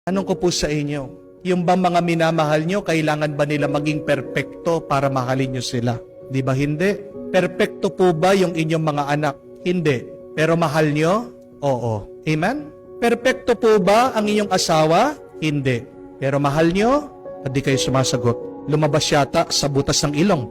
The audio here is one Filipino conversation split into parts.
Tanong ko po sa inyo, yung ba mga minamahal nyo, kailangan ba nila maging perpekto para mahalin nyo sila? Di ba hindi? Perpekto po ba yung inyong mga anak? Hindi. Pero mahal nyo? Oo. Amen? Perpekto po ba ang inyong asawa? Hindi. Pero mahal nyo? Hindi kayo sumasagot. Lumabas yata sa butas ng ilong.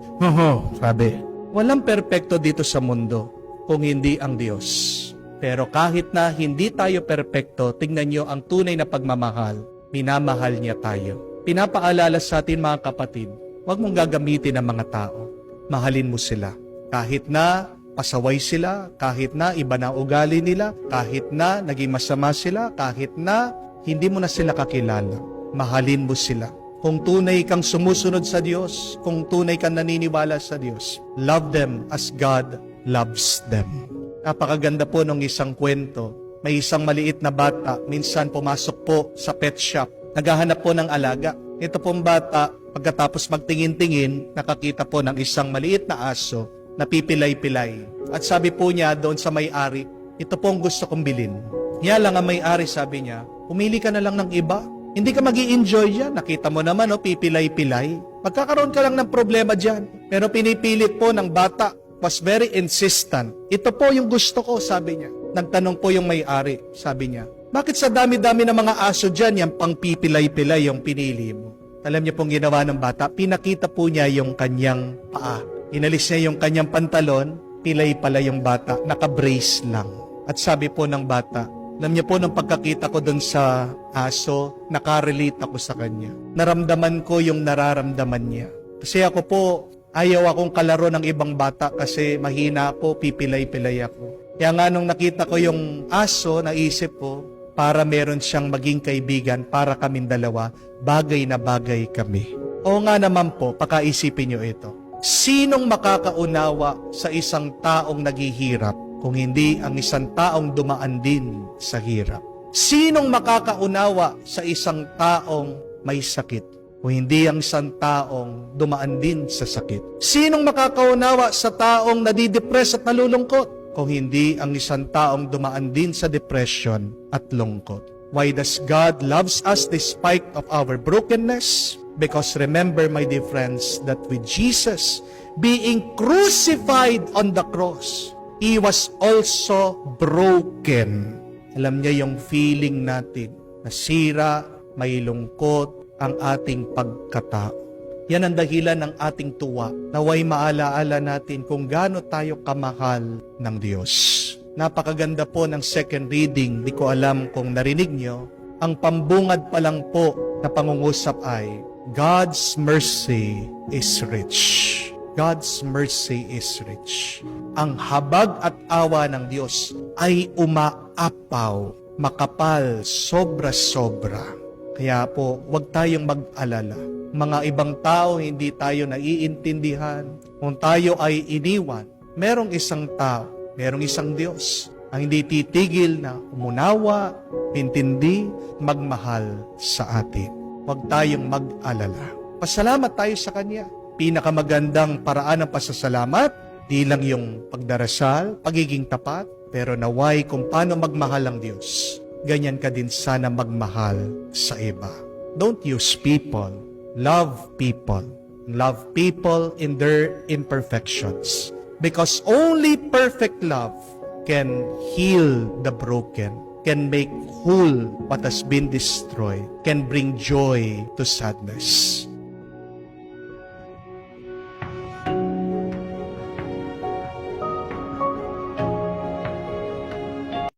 Sabi. Walang perpekto dito sa mundo kung hindi ang Diyos. Pero kahit na hindi tayo perpekto, tingnan nyo ang tunay na pagmamahal. Minamahal niya tayo. Pinapaalala sa atin mga kapatid, huwag mong gagamitin ang mga tao. Mahalin mo sila. Kahit na pasaway sila, kahit na iba na ugali nila, kahit na naging masama sila, kahit na hindi mo na sila kakilala. Mahalin mo sila. Kung tunay kang sumusunod sa Diyos, kung tunay kang naniniwala sa Diyos, love them as God loves them. Napakaganda po ng isang kwento. May isang maliit na bata, minsan pumasok po sa pet shop. Naghahanap po ng alaga. Ito pong bata, pagkatapos magtingin-tingin, nakakita po ng isang maliit na aso na pipilay-pilay. At sabi po niya doon sa may-ari, ito po ang gusto kong bilhin. Kaya lang ang may-ari, sabi niya, pumili ka na lang ng iba. Hindi ka magi-enjoy dyan. Nakita mo naman, pipilay-pilay. Magkakaroon ka lang ng problema dyan. Pero pinipilit po ng bata, was very insistent. Ito po yung gusto ko, sabi niya. Nagtanong po yung may-ari, sabi niya, bakit sa dami-dami ng mga aso dyan, yung pang pipilay-pilay yung pinili mo? Alam niyo pong ginawa ng bata, pinakita po niya yung kanyang paa. Inalis niya yung kanyang pantalon, pilay pala yung bata, naka-brace lang. At sabi po ng bata, alam niyo po, nung pagkakita ko dun sa aso, nakarelate ako sa kanya. Naramdaman ko yung nararamdaman niya. Kasi ako po, ayaw akong kalaro ng ibang bata kasi mahina ako, pipilay-pilay ako. Kaya nga nung nakita ko yung aso, naisip ko, para meron siyang maging kaibigan, para kaming dalawa, bagay na bagay kami. O nga naman po, pakaisipin niyo ito. Sinong makakaunawa sa isang taong naghihirap kung hindi ang isang taong dumaan din sa hirap? Sinong makakaunawa sa isang taong may sakit kung hindi ang isang taong dumaan din sa sakit? Sinong makakaunawa sa taong nadidepress at nalulungkot kung hindi ang isang taong dumaan din sa depression at lungkot? Why does God loves us despite of our brokenness? Because remember, my dear friends, that with Jesus being crucified on the cross, He was also broken. Alam niya yung feeling natin, nasira, may lungkot, ang ating pagkatao. Yan ang dahilan ng ating tuwa. Naway maalaala natin kung gaano tayo kamahal ng Diyos. Napakaganda po ng second reading. Di ko alam kung narinig nyo. Ang pambungad pa lang po na pangungusap ay, God's mercy is rich. God's mercy is rich. Ang habag at awa ng Diyos ay umaapaw, makapal, sobra-sobra. Kaya po, huwag tayong mag-alala. Mga ibang tao, hindi tayo naiintindihan. Kung tayo ay iniwan, merong isang tao, merong isang Diyos ang hindi titigil na umunawa, intindi, magmahal sa atin. Huwag tayong mag-alala. Pasalamat tayo sa Kanya. Pinakamagandang paraan ng pasasalamat, di lang yung pagdarasal, pagiging tapat, pero naway kung paano magmahal ang Diyos. Ganyan ka din sana magmahal sa iba. Don't use people. Love people. Love people in their imperfections. Because only perfect love can heal the broken, can make whole what has been destroyed, can bring joy to sadness.